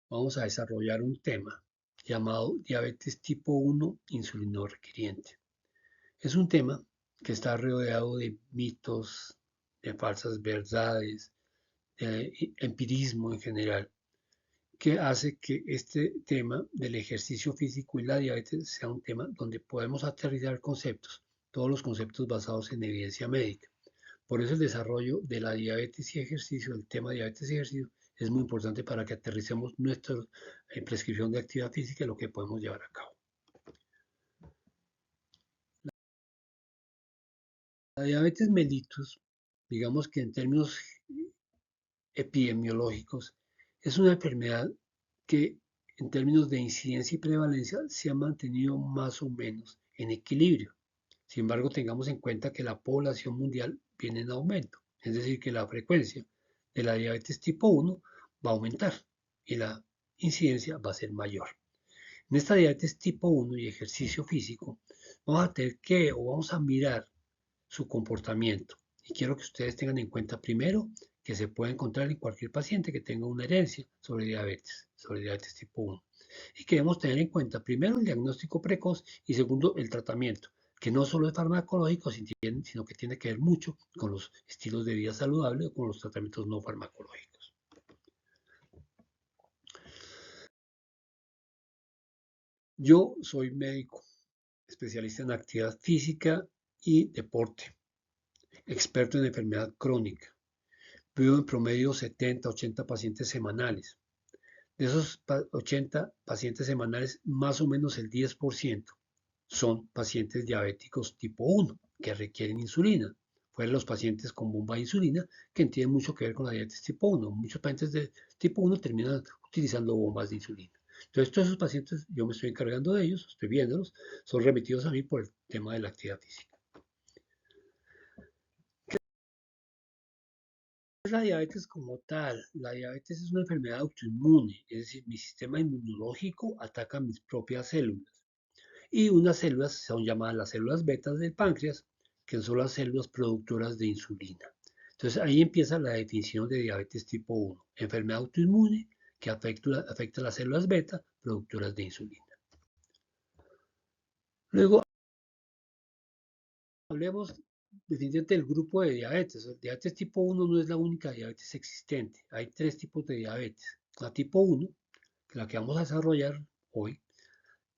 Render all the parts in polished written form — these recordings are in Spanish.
vamos a desarrollar un tema llamado diabetes tipo 1 insulino requiriente. Es un tema que está rodeado de mitos, de falsas verdades, de empirismo en general, que hace que este tema del ejercicio físico y la diabetes sea un tema donde podemos aterrizar conceptos, todos los conceptos basados en evidencia médica. Por eso el desarrollo de la diabetes y ejercicio, el tema diabetes y ejercicio, es muy importante para que aterricemos nuestra prescripción de actividad física y lo que podemos llevar a cabo. La diabetes mellitus, digamos que en términos epidemiológicos, es una enfermedad que en términos de incidencia y prevalencia se ha mantenido más o menos en equilibrio. Sin embargo, tengamos en cuenta que la población mundial viene en aumento, es decir, que la frecuencia de la diabetes tipo 1 va a aumentar y la incidencia va a ser mayor. En esta diabetes tipo 1 y ejercicio físico, vamos a tener que o vamos a mirar su comportamiento. Y quiero que ustedes tengan en cuenta primero que se puede encontrar en cualquier paciente que tenga una herencia sobre diabetes tipo 1. Y que debemos tener en cuenta primero el diagnóstico precoz y segundo el tratamiento, que no solo es farmacológico, sino que tiene que ver mucho con los estilos de vida saludable o con los tratamientos no farmacológicos. Yo soy médico, especialista en actividad física y deporte, experto en enfermedad crónica. Veo en promedio 70, 80 pacientes semanales. De esos 80 pacientes semanales, más o menos el 10% son pacientes diabéticos tipo 1 que requieren insulina. Fueron los pacientes con bomba de insulina que tienen mucho que ver con la diabetes tipo 1. Muchos pacientes de tipo 1 terminan utilizando bombas de insulina. Entonces, todos esos pacientes, yo me estoy encargando de ellos, estoy viéndolos, son remitidos a mí por el tema de la actividad física. La diabetes como tal, la diabetes es una enfermedad autoinmune, es decir, mi sistema inmunológico ataca mis propias células. Y unas células son llamadas las células betas del páncreas, que son las células productoras de insulina. Entonces ahí empieza la definición de diabetes tipo 1, enfermedad autoinmune que afecta a las células beta productoras de insulina. Luego hablemos definitivamente del grupo de diabetes. El diabetes tipo 1 no es la única diabetes existente. Hay tres tipos de diabetes. La tipo 1, la que vamos a desarrollar hoy,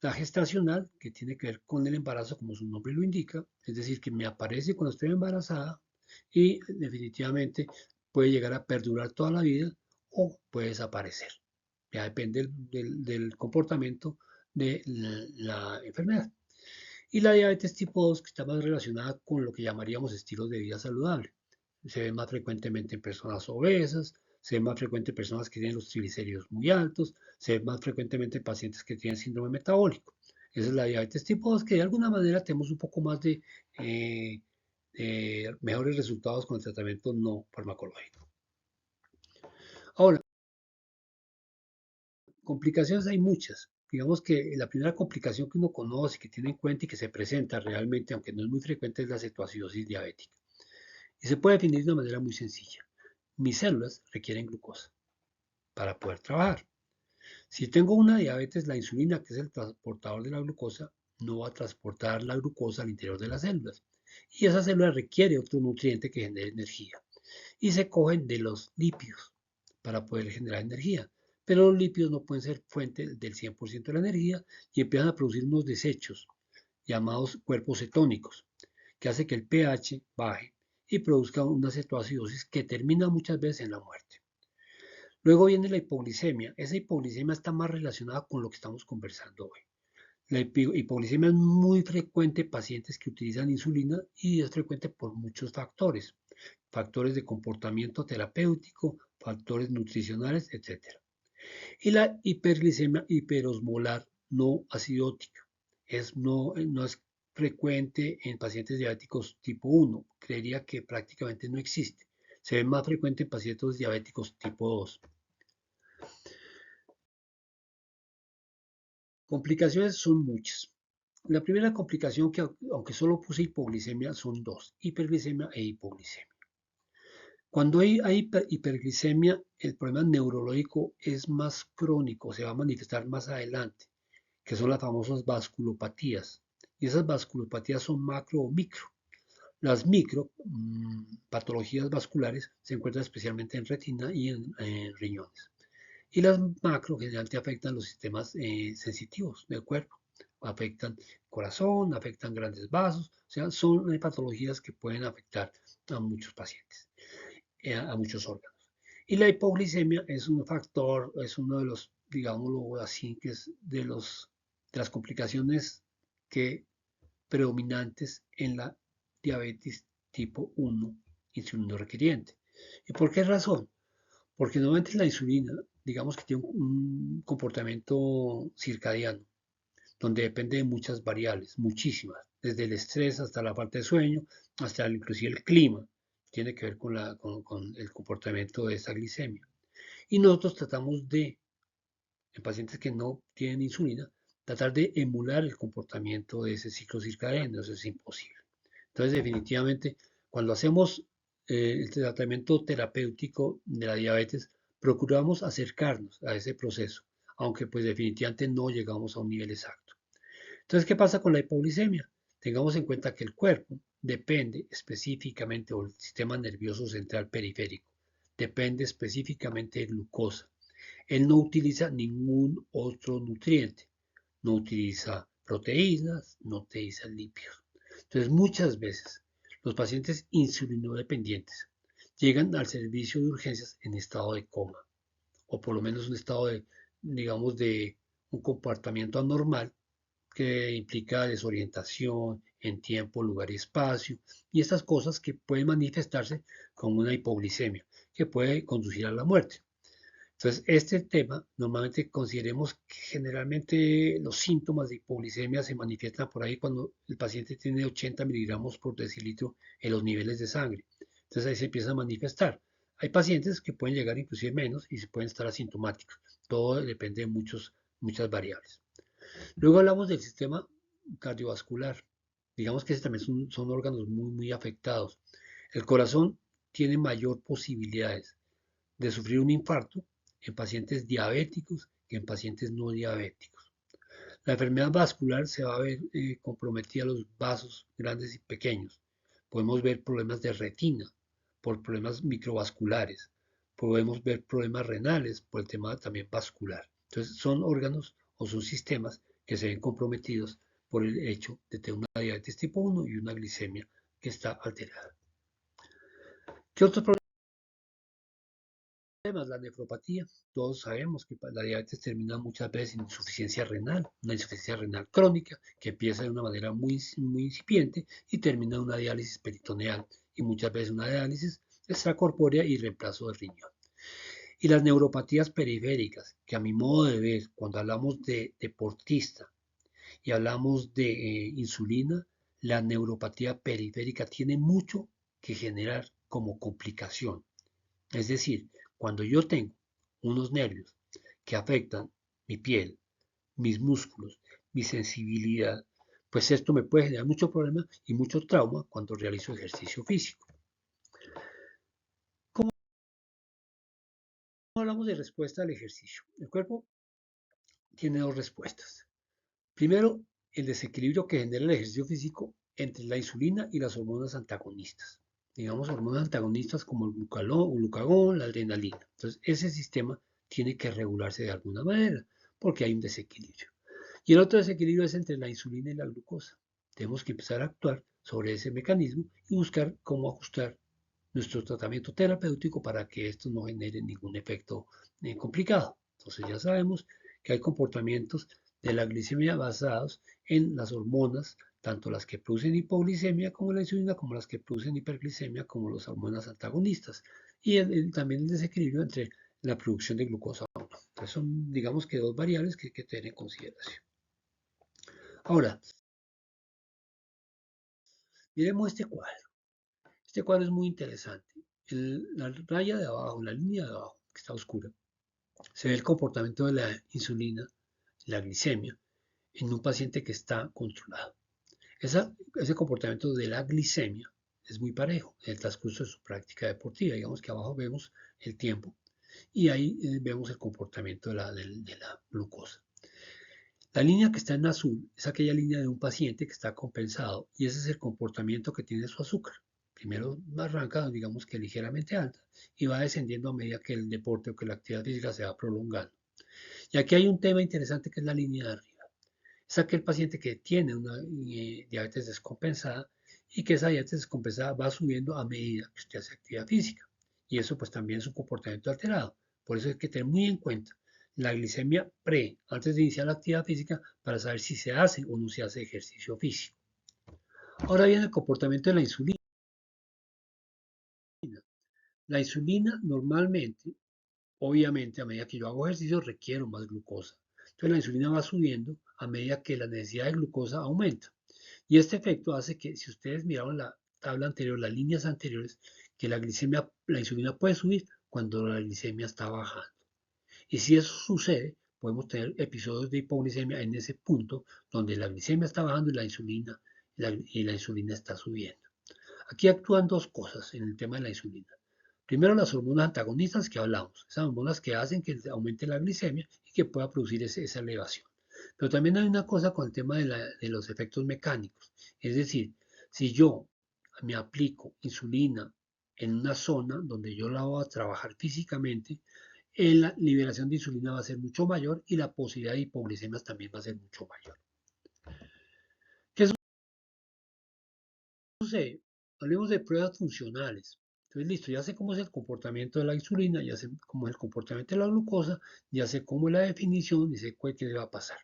la gestacional, que tiene que ver con el embarazo, como su nombre lo indica, es decir, que me aparece cuando estoy embarazada y definitivamente puede llegar a perdurar toda la vida o puede desaparecer. Ya depende del comportamiento de la enfermedad. Y la diabetes tipo 2, que está más relacionada con lo que llamaríamos estilos de vida saludable. Se ve más frecuentemente en personas obesas, se ve más frecuente en personas que tienen los triglicéridos muy altos, se ve más frecuentemente en pacientes que tienen síndrome metabólico. Esa es la diabetes tipo 2, que de alguna manera tenemos un poco más eh, de mejores resultados con el tratamiento no farmacológico. Ahora, complicaciones hay muchas. Digamos que la primera complicación que uno conoce, que tiene en cuenta y que se presenta realmente, aunque no es muy frecuente, es la cetoacidosis diabética. Y se puede definir de una manera muy sencilla. Mis células requieren glucosa para poder trabajar. Si tengo una diabetes, la insulina, que es el transportador de la glucosa, no va a transportar la glucosa al interior de las células. Y esa célula requiere otro nutriente que genere energía. Y se cogen de los lípidos para poder generar energía. Pero los lípidos no pueden ser fuente del 100% de la energía y empiezan a producir unos desechos llamados cuerpos cetónicos, que hace que el pH baje y produzca una cetoacidosis que termina muchas veces en la muerte. Luego viene la hipoglicemia. Esa hipoglicemia está más relacionada con lo que estamos conversando hoy. La hipoglicemia es muy frecuente en pacientes que utilizan insulina y es frecuente por muchos factores. Factores de comportamiento terapéutico, factores nutricionales, etc. Y la hiperglicemia hiperosmolar no acidótica. No es frecuente en pacientes diabéticos tipo 1. Creería que prácticamente no existe. Se ve más frecuente en pacientes diabéticos tipo 2. Complicaciones son muchas. La primera complicación, que aunque solo puse hipoglicemia, son dos: hiperglicemia e hipoglicemia. Cuando hay hiperglicemia, el problema neurológico es más crónico, se va a manifestar más adelante, que son las famosas vasculopatías. Y esas vasculopatías son macro o micro. Las micro patologías vasculares se encuentran especialmente en retina y en riñones. Y las macro generalmente afectan los sistemas sensitivos del cuerpo. Afectan corazón, afectan grandes vasos, o sea, son patologías que pueden afectar a muchos pacientes, a muchos órganos. Y la hipoglicemia es un factor, es uno de los, digámoslo así, que es de las complicaciones que predominantes en la diabetes tipo 1 insulino requiriente. ¿Y por qué razón? Porque normalmente la insulina, digamos que tiene un comportamiento circadiano, donde depende de muchas variables, muchísimas, desde el estrés hasta la falta de sueño, hasta inclusive el clima, tiene que ver con el comportamiento de esa glicemia. Y nosotros tratamos de, en pacientes que no tienen insulina, tratar de emular el comportamiento de ese ciclo circadiano, eso es imposible. Entonces, definitivamente, cuando hacemos el tratamiento terapéutico de la diabetes, procuramos acercarnos a ese proceso, aunque pues definitivamente no llegamos a un nivel exacto. Entonces, ¿qué pasa con la hipoglicemia? Tengamos en cuenta que el cuerpo depende específicamente, o el sistema nervioso central periférico, depende específicamente de glucosa. Él no utiliza ningún otro nutriente, no utiliza proteínas, no utiliza lípidos. Entonces, muchas veces los pacientes insulinodependientes llegan al servicio de urgencias en estado de coma, o por lo menos un estado de, digamos, de un comportamiento anormal que implica desorientación en tiempo, lugar y espacio, y estas cosas que pueden manifestarse como una hipoglicemia, que puede conducir a la muerte. Entonces, este tema, normalmente consideremos que generalmente los síntomas de hipoglicemia se manifiestan por ahí cuando el paciente tiene 80 miligramos por decilitro en los niveles de sangre. Entonces ahí se empieza a manifestar. Hay pacientes que pueden llegar inclusive menos y se pueden estar asintomáticos. Todo depende de muchas variables. Luego hablamos del sistema cardiovascular. Digamos que también son órganos muy afectados. El corazón tiene mayor posibilidades de sufrir un infarto en pacientes diabéticos que en pacientes no diabéticos. La enfermedad vascular se va a ver comprometida a los vasos grandes y pequeños. Podemos ver problemas de retina por problemas microvasculares. Podemos ver problemas renales por el tema también vascular. Entonces son órganos o son sistemas que se ven comprometidos por el hecho de tener una diabetes tipo 1 y una glicemia que está alterada. ¿Qué otros problemas? La nefropatía. Todos sabemos que la diabetes termina muchas veces en insuficiencia renal, una insuficiencia renal crónica que empieza de una manera muy incipiente y termina en una diálisis peritoneal y muchas veces una diálisis extracorpórea y reemplazo de riñón. Y las neuropatías periféricas, que a mi modo de ver, cuando hablamos de deportista y hablamos de insulina, la neuropatía periférica tiene mucho que generar como complicación. Es decir, cuando yo tengo unos nervios que afectan mi piel, mis músculos, mi sensibilidad, pues esto me puede generar mucho problema y mucho trauma cuando realizo ejercicio físico. ¿Cómo hablamos de respuesta al ejercicio? El cuerpo tiene dos respuestas. Primero, el desequilibrio que genera el ejercicio físico entre la insulina y las hormonas antagonistas. Digamos, hormonas antagonistas como el glucagón, la adrenalina. Entonces, ese sistema tiene que regularse de alguna manera porque hay un desequilibrio. Y el otro desequilibrio es entre la insulina y la glucosa. Tenemos que empezar a actuar sobre ese mecanismo y buscar cómo ajustar nuestro tratamiento terapéutico para que esto no genere ningún efecto complicado. Entonces ya sabemos que hay comportamientos de la glicemia basados en las hormonas, tanto las que producen hipoglicemia como la insulina, como las que producen hiperglicemia como las hormonas antagonistas. Y también el desequilibrio entre la producción de glucosa o no. Entonces son, digamos que dos variables que hay que tener en consideración. Ahora, miremos este cuadro. Este cuadro es muy interesante. La raya de abajo, la línea de abajo, que está oscura, se ve el comportamiento de la insulina, la glicemia, en un paciente que está controlado. Ese comportamiento de la glicemia es muy parejo en el transcurso de su práctica deportiva. Digamos que abajo vemos el tiempo y ahí vemos el comportamiento de la glucosa. La línea que está en azul es aquella línea de un paciente que está compensado y ese es el comportamiento que tiene su azúcar. Primero arranca, digamos que ligeramente alta y va descendiendo a medida que el deporte o que la actividad física se va prolongando. Y aquí hay un tema interesante que es la línea de arriba. Es aquel paciente que tiene una diabetes descompensada y que esa diabetes descompensada va subiendo a medida que usted hace actividad física. Y eso pues también es un comportamiento alterado. Por eso hay que tener muy en cuenta la glicemia antes de iniciar la actividad física, para saber si se hace o no se hace ejercicio físico. Ahora viene el comportamiento de la insulina. La insulina normalmente, obviamente, a medida que yo hago ejercicio, requiero más glucosa. Entonces la insulina va subiendo a medida que la necesidad de glucosa aumenta. Y este efecto hace que, si ustedes miraron la tabla anterior, las líneas anteriores, que la insulina puede subir cuando la glicemia está bajando. Y si eso sucede, podemos tener episodios de hipoglicemia en ese punto donde la glicemia está bajando y la insulina está subiendo. Aquí actúan dos cosas en el tema de la insulina. Primero, las hormonas antagonistas que hablamos, esas hormonas que hacen que aumente la glicemia y que pueda producir esa elevación. Pero también hay una cosa con el tema de los efectos mecánicos. Es decir, si yo me aplico insulina en una zona donde yo la voy a trabajar físicamente, la liberación de insulina va a ser mucho mayor y la posibilidad de hipoglicemias también va a ser mucho mayor. ¿Qué sucede? Hablemos de pruebas funcionales. Entonces, listo, ya sé cómo es el comportamiento de la insulina, ya sé cómo es el comportamiento de la glucosa, ya sé cómo es la definición y sé qué le va a pasar.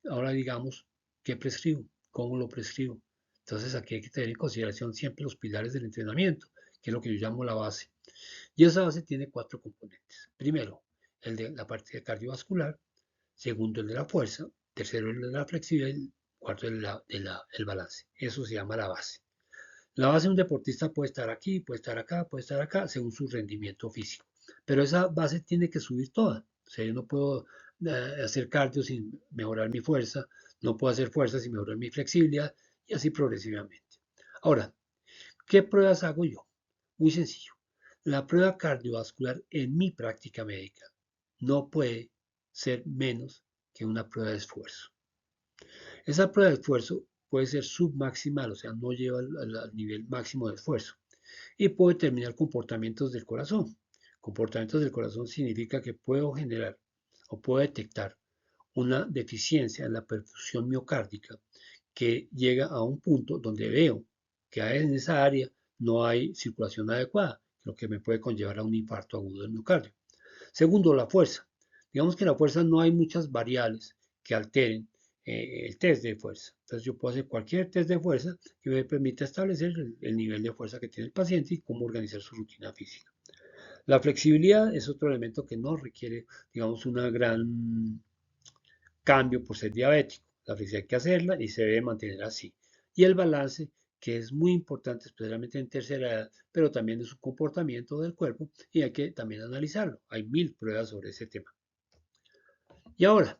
Ahora digamos, ¿qué prescribo? ¿Cómo lo prescribo? Entonces aquí hay que tener en consideración siempre los pilares del entrenamiento, que es lo que yo llamo la base. Y esa base tiene 4 componentes. Primero, el de la parte cardiovascular. Segundo, el de la fuerza. Tercero, el de la flexibilidad. Y cuarto, el balance. Eso se llama la base. La base de un deportista puede estar aquí, puede estar acá, puede estar acá, según su rendimiento físico. Pero esa base tiene que subir toda. O sea, yo no puedo hacer cardio sin mejorar mi fuerza, no puedo hacer fuerza sin mejorar mi flexibilidad y así progresivamente. Ahora, ¿qué pruebas hago yo? Muy sencillo. La prueba cardiovascular en mi práctica médica no puede ser menos que una prueba de esfuerzo. Esa prueba de esfuerzo puede ser submaximal, o sea, no lleva al nivel máximo de esfuerzo. Y puedo determinar comportamientos del corazón. Comportamientos del corazón significa que puedo generar o puedo detectar una deficiencia en la perfusión miocárdica que llega a un punto donde veo que en esa área no hay circulación adecuada, lo que me puede conllevar a un infarto agudo del miocardio. Segundo, la fuerza. Digamos que en la fuerza no hay muchas variables que alteren el test de fuerza. Entonces yo puedo hacer cualquier test de fuerza que me permita establecer el nivel de fuerza que tiene el paciente y cómo organizar su rutina física. La flexibilidad es otro elemento que no requiere, digamos, un gran cambio por ser diabético. La flexibilidad hay que hacerla y se debe mantener así. Y el balance, que es muy importante, especialmente en tercera edad, pero también de su comportamiento del cuerpo, y hay que también analizarlo. Hay 1000 pruebas sobre ese tema. Y ahora,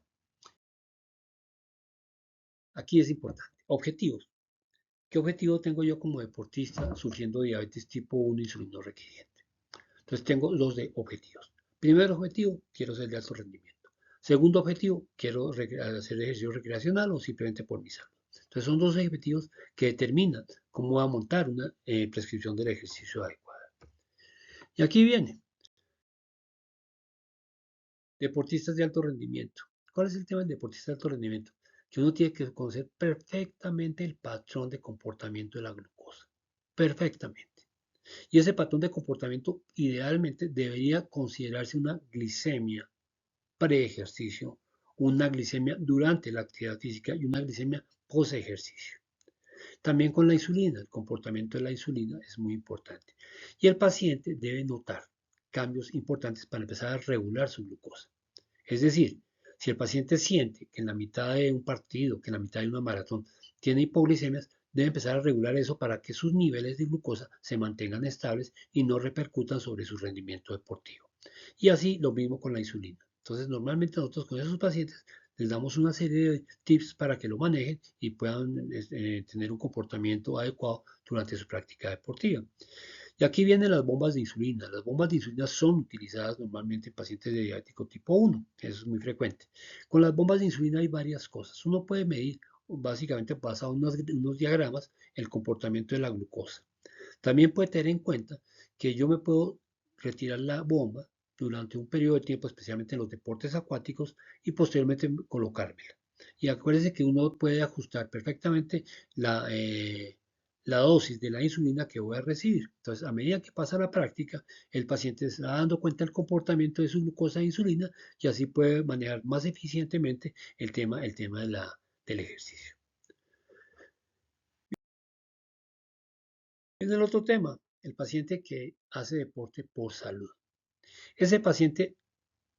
aquí es importante, objetivos. ¿Qué objetivo tengo yo como deportista sufriendo diabetes tipo 1 insulino requiriente? Entonces tengo dos de objetivos. Primer objetivo, quiero ser de alto rendimiento. Segundo objetivo, quiero hacer ejercicio recreacional o simplemente por mi salud. Entonces son dos objetivos que determinan cómo va a montar una prescripción del ejercicio adecuada. Y aquí viene, deportistas de alto rendimiento. ¿Cuál es el tema del deportista de alto rendimiento? Que uno tiene que conocer perfectamente el patrón de comportamiento de la glucosa. Perfectamente. Y ese patrón de comportamiento idealmente debería considerarse una glicemia pre-ejercicio, una glicemia durante la actividad física y una glicemia post-ejercicio. También con la insulina, el comportamiento de la insulina es muy importante. Y el paciente debe notar cambios importantes para empezar a regular su glucosa. Es decir, si el paciente siente que en la mitad de un partido, que en la mitad de una maratón tiene hipoglicemias, debe empezar a regular eso para que sus niveles de glucosa se mantengan estables y no repercutan sobre su rendimiento deportivo. Y así lo mismo con la insulina. Entonces, normalmente nosotros con esos pacientes les damos una serie de tips para que lo manejen y puedan tener un comportamiento adecuado durante su práctica deportiva. Y aquí vienen las bombas de insulina. Las bombas de insulina son utilizadas normalmente en pacientes de diabético tipo 1, eso es muy frecuente. Con las bombas de insulina hay varias cosas. Uno puede medir, básicamente basado en unos diagramas, el comportamiento de la glucosa. También puede tener en cuenta que yo me puedo retirar la bomba durante un periodo de tiempo, especialmente en los deportes acuáticos, y posteriormente colocármela. Y acuérdense que uno puede ajustar perfectamente la dosis de la insulina que voy a recibir. Entonces, a medida que pasa la práctica, el paciente se va dando cuenta del comportamiento de su glucosa e insulina y así puede manejar más eficientemente el tema del ejercicio. En el otro tema, el paciente que hace deporte por salud. Ese paciente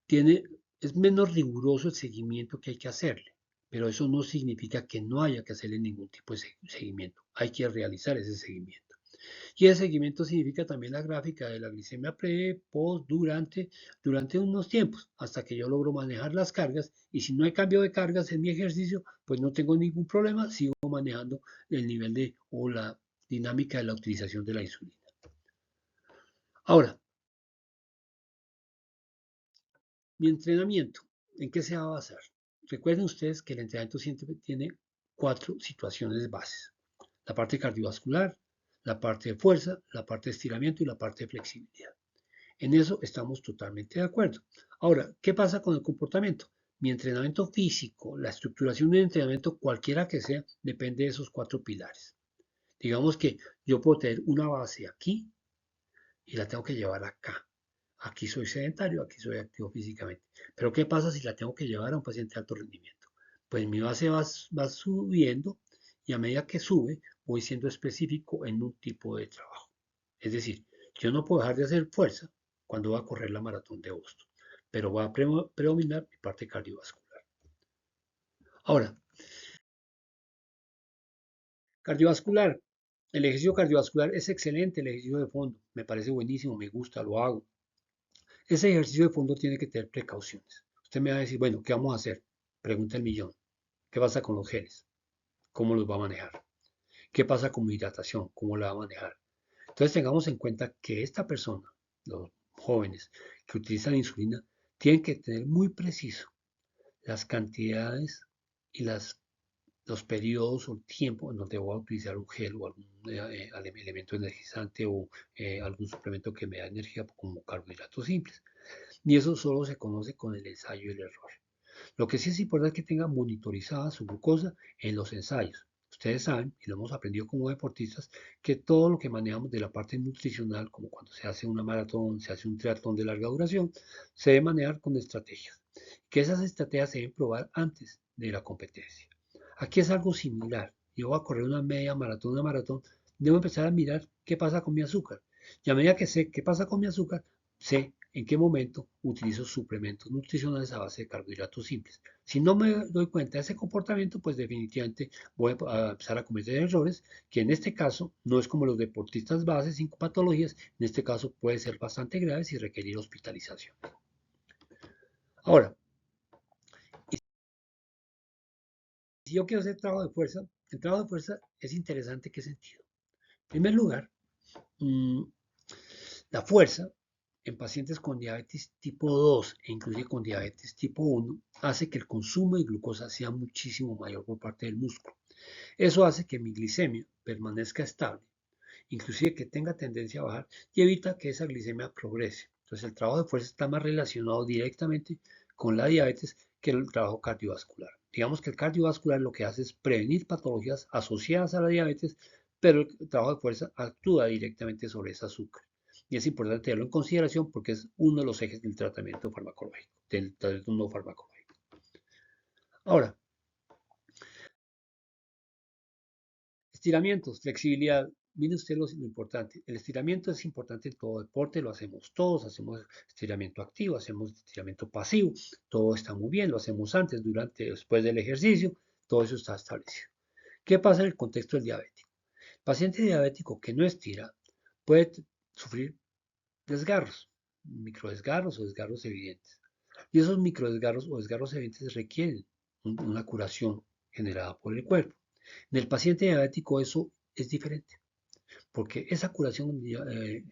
tiene, es menos riguroso el seguimiento que hay que hacerle, pero eso no significa que no haya que hacerle ningún tipo de seguimiento. Hay que realizar ese seguimiento. Y el seguimiento significa también la gráfica de la glicemia pre, post, durante unos tiempos, hasta que yo logro manejar las cargas. Y si no hay cambio de cargas en mi ejercicio, pues no tengo ningún problema, sigo manejando el nivel o la dinámica de la utilización de la insulina. Ahora, mi entrenamiento, ¿en qué se va a basar? Recuerden ustedes que el entrenamiento siempre tiene 4 situaciones bases. La parte cardiovascular, la parte de fuerza, la parte de estiramiento y la parte de flexibilidad. En eso estamos totalmente de acuerdo. Ahora, ¿qué pasa con el comportamiento? Mi entrenamiento físico, la estructuración del entrenamiento, cualquiera que sea, depende de esos 4 pilares. Digamos que yo puedo tener una base aquí y la tengo que llevar acá. Aquí soy sedentario, aquí soy activo físicamente. Pero ¿qué pasa si la tengo que llevar a un paciente de alto rendimiento? Pues mi base va subiendo y a medida que sube voy siendo específico en un tipo de trabajo. Es decir, yo no puedo dejar de hacer fuerza cuando voy a correr la maratón de Boston, pero va a predominar mi parte cardiovascular. Ahora, cardiovascular. El ejercicio cardiovascular es excelente, el ejercicio de fondo. Me parece buenísimo, me gusta, lo hago. Ese ejercicio de fondo tiene que tener precauciones. Usted me va a decir, bueno, ¿qué vamos a hacer? Pregunta el millón. ¿Qué pasa con los geles? ¿Cómo los va a manejar? ¿Qué pasa con mi hidratación? ¿Cómo la va a manejar? Entonces tengamos en cuenta que esta persona, los jóvenes que utilizan insulina, tienen que tener muy preciso las cantidades y los periodos o el tiempo en donde voy a utilizar un gel o algún elemento energizante o algún suplemento que me da energía como carbohidratos simples. Y eso solo se conoce con el ensayo y el error. Lo que sí es importante es que tenga monitorizada su glucosa en los ensayos. Ustedes saben, y lo hemos aprendido como deportistas, que todo lo que manejamos de la parte nutricional, como cuando se hace una maratón, se hace un triatlón de larga duración, se debe manejar con estrategias. Que esas estrategias se deben probar antes de la competencia. Aquí es algo similar. Yo voy a correr una maratón, debo empezar a mirar qué pasa con mi azúcar. Y a medida que sé qué pasa con mi azúcar, sé en qué momento utilizo suplementos nutricionales a base de carbohidratos simples. Si no me doy cuenta de ese comportamiento, pues definitivamente voy a empezar a cometer errores que en este caso no es como los deportistas bases sin patologías, en este caso puede ser bastante graves y requerir hospitalización. Ahora, si yo quiero hacer trabajo de fuerza, el trabajo de fuerza es interesante. ¿Qué sentido? En primer lugar, mmm, la fuerza en pacientes con diabetes tipo 2 e inclusive con diabetes tipo 1 hace que el consumo de glucosa sea muchísimo mayor por parte del músculo. Eso hace que mi glicemia permanezca estable, inclusive que tenga tendencia a bajar y evita que esa glicemia progrese. Entonces el trabajo de fuerza está más relacionado directamente con la diabetes que el trabajo cardiovascular. Digamos que el cardiovascular lo que hace es prevenir patologías asociadas a la diabetes, pero el trabajo de fuerza actúa directamente sobre ese azúcar. Y es importante tenerlo en consideración porque es uno de los ejes del tratamiento farmacológico, del tratamiento farmacológico. Ahora, estiramientos, flexibilidad. Mire usted lo importante. El estiramiento es importante en todo deporte, lo hacemos todos, hacemos estiramiento activo, hacemos estiramiento pasivo, todo está muy bien, lo hacemos antes, durante, después del ejercicio, todo eso está establecido. ¿Qué pasa en el contexto del diabético? El paciente diabético que no estira puede sufrir desgarros, microdesgarros o desgarros evidentes. Y esos microdesgarros o desgarros evidentes requieren una curación generada por el cuerpo. En el paciente diabético eso es diferente. porque esa curación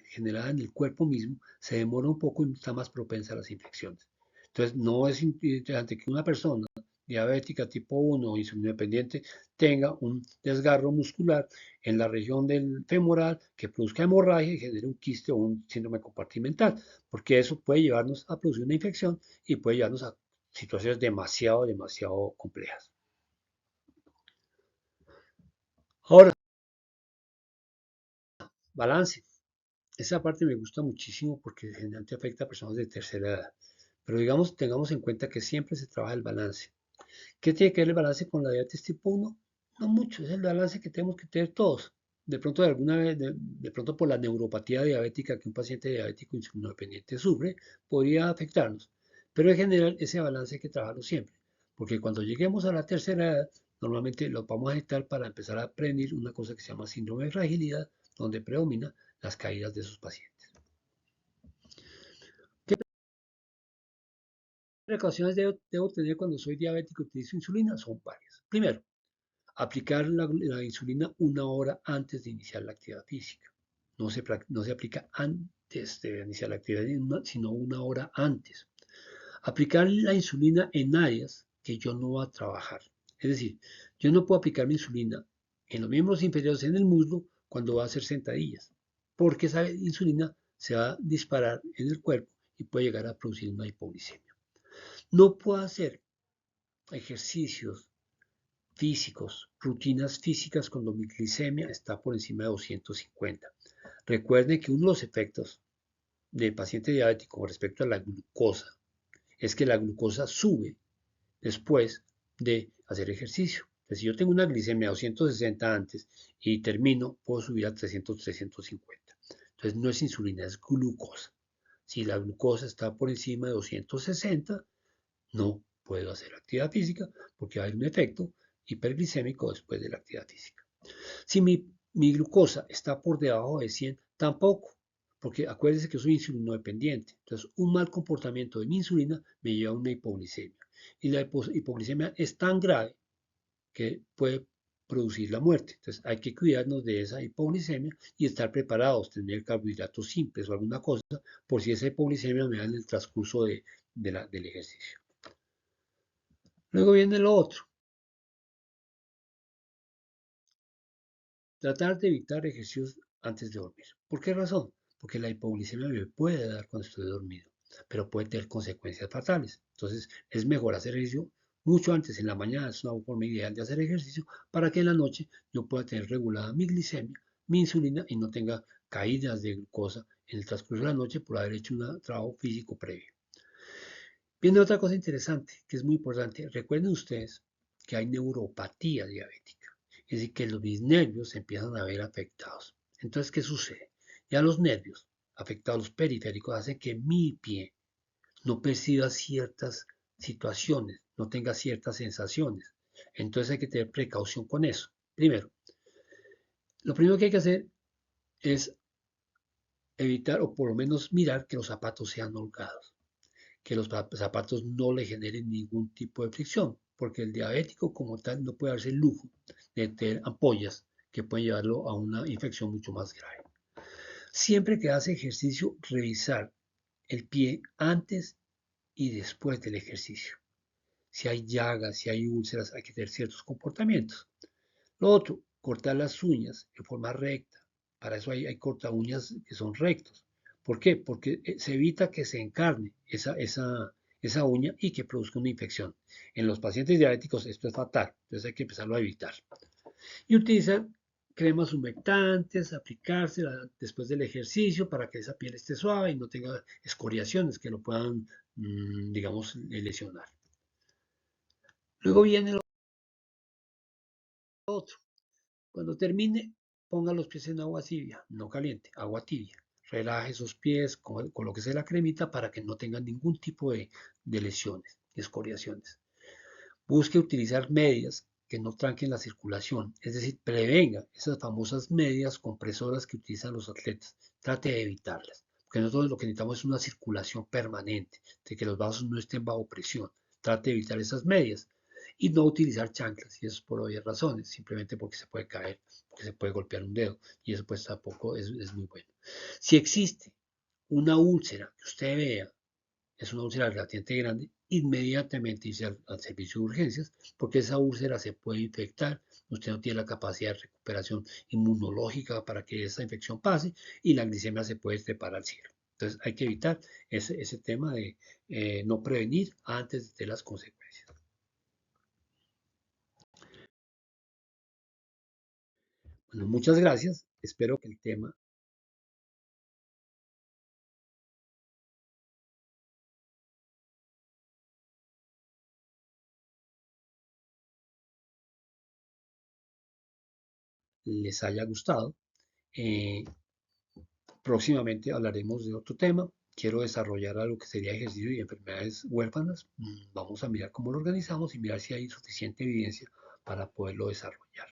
generada en el cuerpo mismo se demora un poco y está más propensa a las infecciones. Entonces, no es interesante que una persona diabética tipo 1 o insulinodependiente tenga un desgarro muscular en la región del femoral que produzca hemorragia y genere un quiste o un síndrome compartimental, porque eso puede llevarnos a producir una infección y puede llevarnos a situaciones demasiado complejas. Ahora, balance. Esa parte me gusta muchísimo porque generalmente afecta a personas de tercera edad. Pero digamos, tengamos en cuenta que siempre se trabaja el balance. ¿Qué tiene que ver el balance con la diabetes tipo 1? No mucho, es el balance que tenemos que tener todos. De pronto, de pronto por la neuropatía diabética que un paciente diabético insulinodependiente sufre, podría afectarnos. Pero en general, ese balance hay que trabajarlo siempre. Porque cuando lleguemos a la tercera edad, normalmente lo vamos a necesitar para empezar a prevenir una cosa que se llama síndrome de fragilidad, donde predomina las caídas de sus pacientes. ¿Qué precauciones debo tener cuando soy diabético y utilizo insulina? Son varias. Primero, aplicar la insulina una hora antes de iniciar la actividad física. No se aplica antes de iniciar la actividad, sino una hora antes. Aplicar la insulina en áreas que yo no voy a trabajar. Es decir, yo no puedo aplicar mi insulina en los miembros inferiores en el muslo cuando va a hacer sentadillas, porque esa insulina se va a disparar en el cuerpo y puede llegar a producir una hipoglicemia. No puedo hacer ejercicios físicos, rutinas físicas cuando mi glicemia está por encima de 250. Recuerden que uno de los efectos del paciente diabético con respecto a la glucosa es que la glucosa sube después de hacer ejercicio. Entonces, si yo tengo una glicemia de 260 antes y termino, puedo subir a 300, 350. Entonces, no es insulina, es glucosa. Si la glucosa está por encima de 260, no puedo hacer actividad física porque hay un efecto hiperglicémico después de la actividad física. Si mi glucosa está por debajo de 100, tampoco, porque acuérdense que soy insulino dependiente. Entonces, un mal comportamiento de mi insulina me lleva a una hipoglicemia. Y la hipoglicemia es tan grave que puede producir la muerte. Entonces, hay que cuidarnos de esa hipoglicemia y estar preparados, tener carbohidratos simples o alguna cosa, por si esa hipoglicemia me da en el transcurso del ejercicio. Luego viene lo otro, tratar de evitar ejercicios antes de dormir. ¿Por qué razón? Porque la hipoglicemia me puede dar cuando estoy dormido, pero puede tener consecuencias fatales. Entonces es mejor hacer ejercicio mucho antes, en la mañana es una forma ideal de hacer ejercicio para que en la noche yo pueda tener regulada mi glicemia, mi insulina y no tenga caídas de glucosa en el transcurso de la noche por haber hecho un trabajo físico previo. Viene otra cosa interesante que es muy importante. Recuerden ustedes que hay neuropatía diabética, es decir, que mis nervios se empiezan a ver afectados. Entonces, ¿qué sucede? Ya los nervios afectados, los periféricos, hacen que mi pie no perciba ciertas situaciones, no tenga ciertas sensaciones. Entonces hay que tener precaución con eso. Primero, lo primero que hay que hacer es evitar o por lo menos mirar que los zapatos sean holgados, que los zapatos no le generen ningún tipo de fricción, porque el diabético como tal no puede darse el lujo de tener ampollas que pueden llevarlo a una infección mucho más grave. Siempre que hace ejercicio, revisar el pie antes y después del ejercicio. Si hay llagas, si hay úlceras, hay que tener ciertos comportamientos. Lo otro, cortar las uñas en forma recta. Para eso hay corta uñas que son rectos. ¿Por qué? Porque se evita que se encarne esa uña y que produzca una infección. En los pacientes diabéticos esto es fatal, entonces hay que empezarlo a evitar. Y utilizar cremas humectantes, aplicársela después del ejercicio para que esa piel esté suave y no tenga escoriaciones que lo puedan, digamos, lesionar. Luego viene lo otro. Cuando termine, ponga los pies en agua tibia, no caliente, agua tibia. Relaje esos pies, colóquese la cremita para que no tengan ningún tipo de lesiones, de escoriaciones. Busque utilizar medias que no tranquen la circulación, es decir, prevenga esas famosas medias compresoras que utilizan los atletas. Trate de evitarlas, porque nosotros lo que necesitamos es una circulación permanente, de que los vasos no estén bajo presión. Trate de evitar esas medias y no utilizar chanclas, y eso es por obvias razones, simplemente porque se puede caer, porque se puede golpear un dedo, y eso pues tampoco es muy bueno. Si existe una úlcera que usted vea, es una úlcera relativamente grande, inmediatamente irse al servicio de urgencias, porque esa úlcera se puede infectar, usted no tiene la capacidad de recuperación inmunológica para que esa infección pase y la glicemia se puede trepar al cielo. Entonces hay que evitar ese tema de no prevenir antes de las consecuencias. Bueno, muchas gracias. Espero que el tema les haya gustado. Eh, Próximamente hablaremos de otro tema. Quiero desarrollar algo que sería ejercicio y enfermedades huérfanas. Vamos a mirar cómo lo organizamos y mirar si hay suficiente evidencia para poderlo desarrollar.